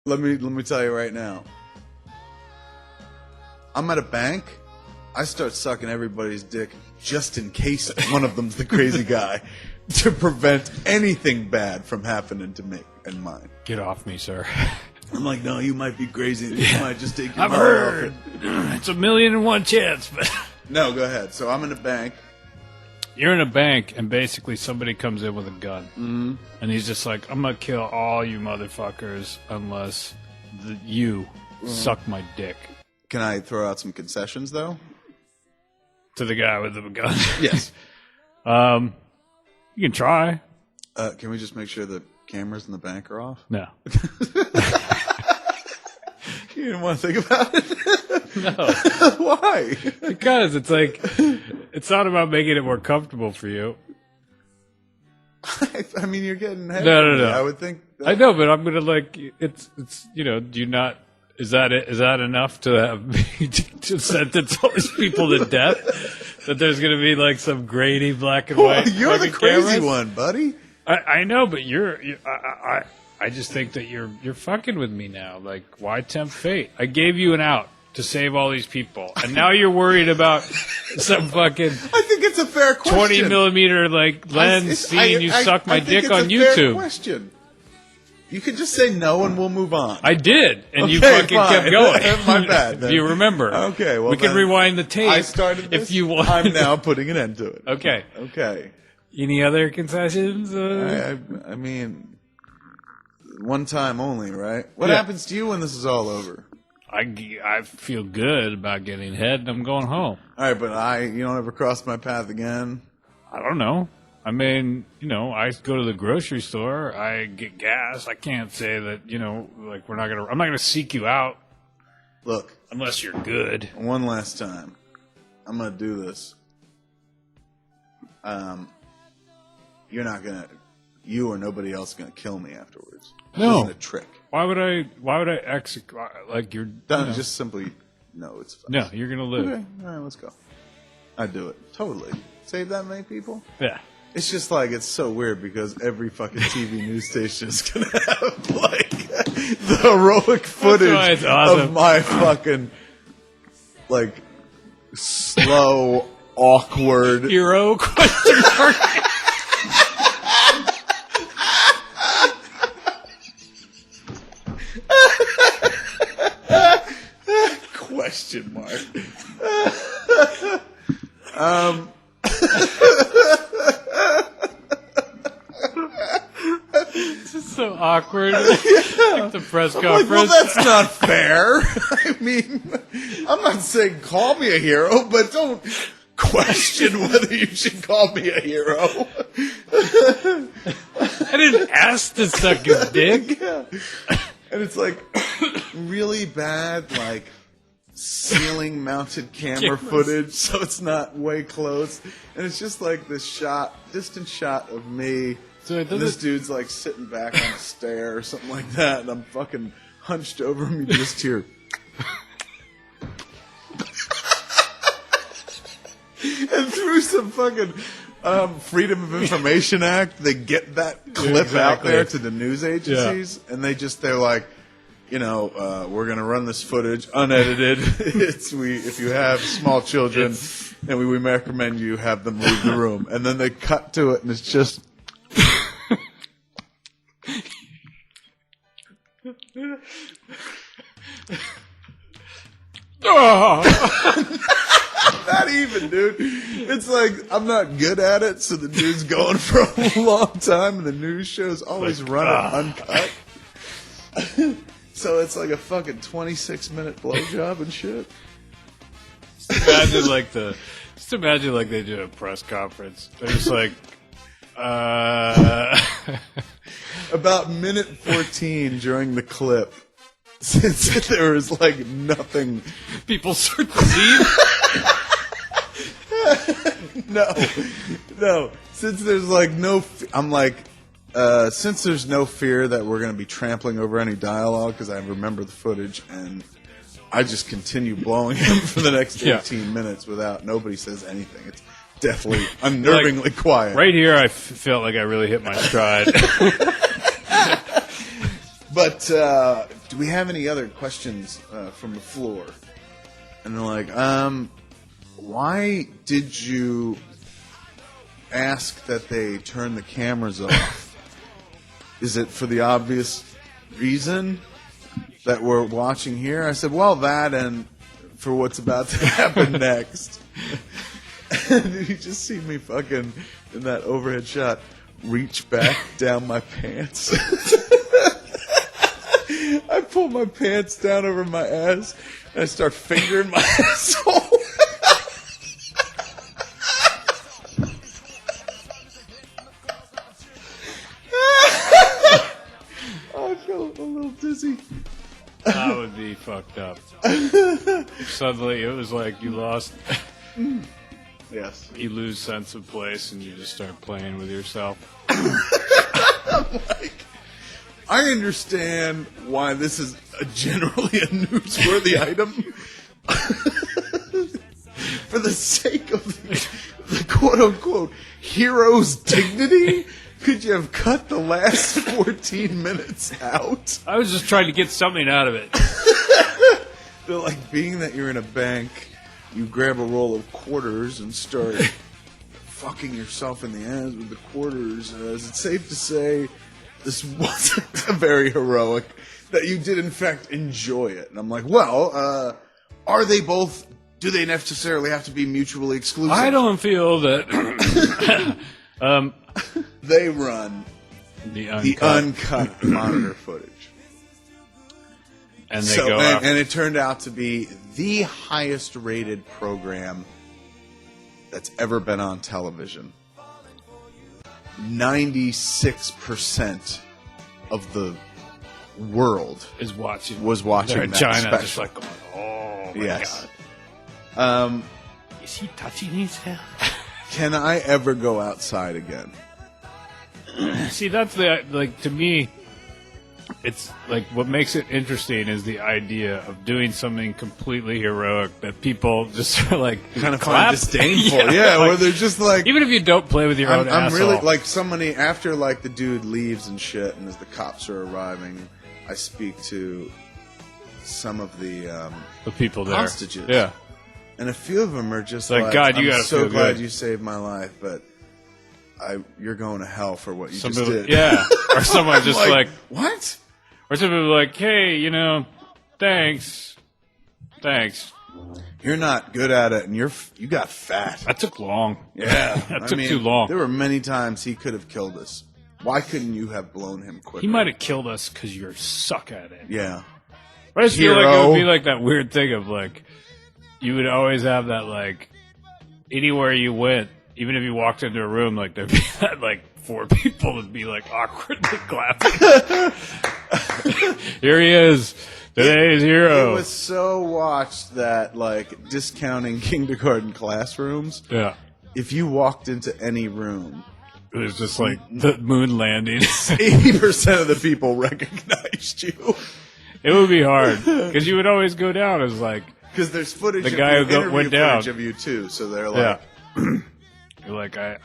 Let me tell you right now. I'm at a bank. I start sucking everybody's dick just in case one of them's the crazy guy to prevent anything bad from happening to me and mine. Get off me, sir. I'm like, no, you might be crazy. You might just take your I've mother heard. off it. It's 1,000,001 chance, but... No, go ahead. So I'm in a bank. You're in a bank, and basically somebody comes in with a gun. Mm-hmm. And he's just like, I'm going to kill all you motherfuckers unless you suck my dick. Can I throw out some concessions, though? To the guy with the gun? Yes. You can try. Can we just make sure the cameras in the bank are off? No. You didn't want to think about it? No. Why? Because it's like, it's not about making it more comfortable for you. I mean, you're getting heavy. No. I would think. I know, but I'm gonna like it's you know. Do you not? Is that it? Is that enough to have me to sentence all these people to death? That there's gonna be like some grainy black and white. You're the crazy cameras? one, buddy. I know, but I just think that you're fucking with me now. Like, why tempt fate? I gave you an out to save all these people, and now you're worried about some fucking. I think it's a fair question. 20 millimeter like lens seeing you suck my dick on YouTube. Fair question. You could just say no and we'll move on. I did, and you Okay, fucking fine. kept going. My bad. If then. you remember. Okay, well we can then rewind the tape. I started this. If you want. I'm now putting an end to it. Okay. Okay. Any other concessions? I mean, one time only, right? What Yeah. happens to you when this is all over? I feel good about getting head, and I'm going home. All right, but you don't ever cross my path again. I don't know. I mean, you know, I go to the grocery store. I get gas. I can't say that, you know, like I'm not gonna seek you out Look, unless you're good. one last time. I'm gonna do this. You're not gonna, you or nobody else is gonna kill me afterwards. No. It's a trick. Why would I execute? Like you're Don't you know. just simply. No, it's fine. No, you're gonna live. Okay, all right, let's go. I'd do it. Totally. Save that many people? Yeah. It's just like, it's so weird because every fucking TV news station is going to have, like, the heroic footage why it's awesome. of my fucking, like, slow, awkward. Hero question mark. Question mark. This is so awkward. Like the press conference. Like, well, that's not fair. I mean, I'm not saying call me a hero, but don't question whether you should call me a hero. I didn't ask to suck his dick. Yeah. And it's like really bad, like ceiling mounted camera footage, so it's not way close. And it's just like this distant shot of me. So it And this doesn't. dude's like sitting back on a stair or something like that, and I'm fucking hunched over him. You just hear. And through some fucking Freedom of Information Act, they get that clip out there to the news agencies, and they're like, you know, we're gonna run this footage unedited. If you have small children, and we recommend you have them leave the room, and then they cut to it, and it's just. Not even, dude. It's like I'm not good at it, so the dude's going for a long time, and the news shows always run it uncut. So it's like a fucking 26-minute blowjob and shit. Just imagine like they do a press conference. They're just like, About minute 14 during the clip, since there was like nothing. people start to leave. No. Since there's like I'm like, since there's no fear that we're going to be trampling over any dialogue, because I remember the footage, and I just continue blowing him for the next 18 minutes without, nobody says anything. It's definitely unnervingly quiet. Right here, I felt like I really hit my stride. But do we have any other questions from the floor? And they're like, why did you ask that they turn the cameras off? Is it for the obvious reason that we're watching here? I said, well, that and for what's about to happen next. And you just see me fucking, in that overhead shot, reach back down my pants. I pull my pants down over my ass, and I start fingering my asshole. I feel a little dizzy. That would be fucked up. If suddenly it was like you lost... Yes. You lose sense of place and you just start playing with yourself. Like, I understand why this is generally a newsworthy item. For the sake of the quote-unquote hero's dignity, could you have cut the last 14 minutes out? I was just trying to get something out of it. They're like, being that you're in a bank, you grab a roll of quarters and start fucking yourself in the ass with the quarters. Is it safe to say this wasn't very heroic, that you did in fact enjoy it? And I'm like, well, are they both, do they necessarily have to be mutually exclusive? I don't feel that... They run the uncut monitor footage. And they go off. And it turned out to be the highest rated program that's ever been on television. 96% of the world was watching that China, special. just like going, oh my Yes. God. Is he touching himself? Can I ever go outside again? See, that's to me, it's like what makes it interesting is the idea of doing something completely heroic that people just are like Kind of clap. find disdainful. Yeah, like, where they're just like... even if you don't play with your own I'm asshole. really, like, somebody, after, like, the dude leaves and shit, and as the cops are arriving, I speak to some of the people there. hostages. Yeah. And a few of them are just Like, like, God, you I'm gotta so feel glad good. you saved my life, but you're going to hell for what you Somebody, just did. yeah. Or someone just like, what? or somebody like, hey, thanks. You're not good at it, and you got fat. That took long. Yeah. That took too long. There were many times he could have killed us. Why couldn't you have blown him quicker? He might have killed us because you suck at it. Yeah. But I just feel like it Hero. would be like that weird thing of like, you would always have that like, anywhere you went, even if you walked into a room, like there'd be that like 4 people would be like awkwardly clapping. Here he is, today's hero. It was so watched that, like, discounting kindergarten classrooms, Yeah. if you walked into any room, It was just like the moon landing. 80% of the people recognized you. It would be hard because you would always go down as like, Because there's footage The of guy you, who interview went down. footage of you, too. So they're yeah. like... You're like, I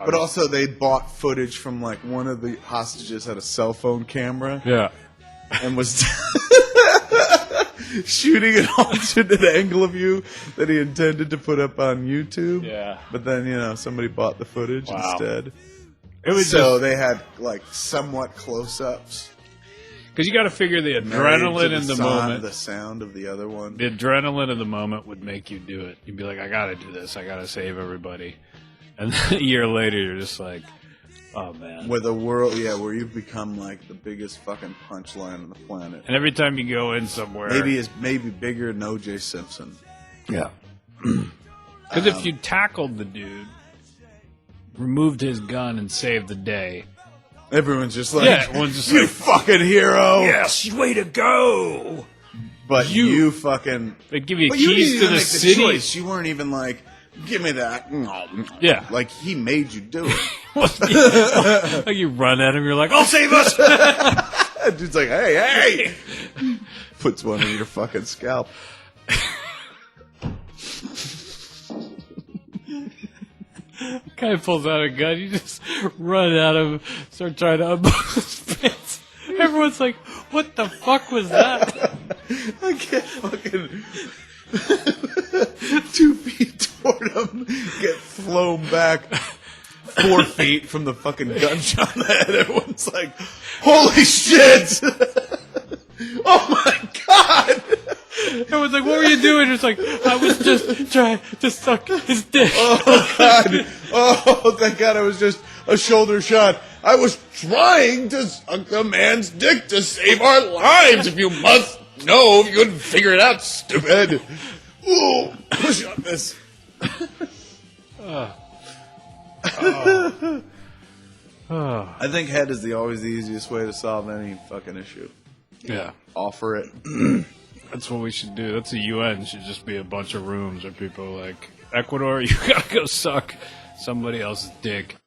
But also, they bought footage from, like, one of the hostages had a cell phone camera yeah. and was shooting an alternate angle of you that he intended to put up on YouTube. Yeah. But then, somebody bought the footage Wow. instead. It was So they had, like, somewhat close-ups. because you got to figure the married to adrenaline in the moment. The sound of the other one. The adrenaline in the moment would make you do it. You'd be like, I got to do this. I got to save everybody. And then a year later, you're just like, oh, man. Where the world, where you've become, like, the biggest fucking punchline on the planet. And every time you go in somewhere. Maybe bigger than O.J. Simpson. Yeah. Because if you tackled the dude, removed his gun, and saved the day. Everyone's just like, everyone's just you like, fucking hero. yes, way to go. But you fucking... They give you But you keys didn't to even the make city. choice. You weren't even like, give me that. Yeah. Like, he made you do it. Like you run at him, you're like, I'll save us. Dude's like, hey. Puts one in your fucking scalp. Guy pulls out a gun, you just run at him, start trying to unbuckle his pants. Everyone's like, What the fuck was that? I can't fucking 2 feet toward him, get flown back 4 feet from the fucking gunshot in the head. Everyone's like, holy shit! Oh my god! I was like, what were you doing? It's like, I was just trying to suck his dick. Oh god! Oh, thank god it was just a shoulder shot. I was trying to suck the man's dick to save our lives. If you must know, if you couldn't figure it out, stupid. Ooh, push on this. I think head is always the easiest way to solve any fucking issue. Yeah. Offer it. That's what we should do. That's the UN. Should just be a bunch of rooms where people are like, Ecuador, you gotta go suck somebody else's dick.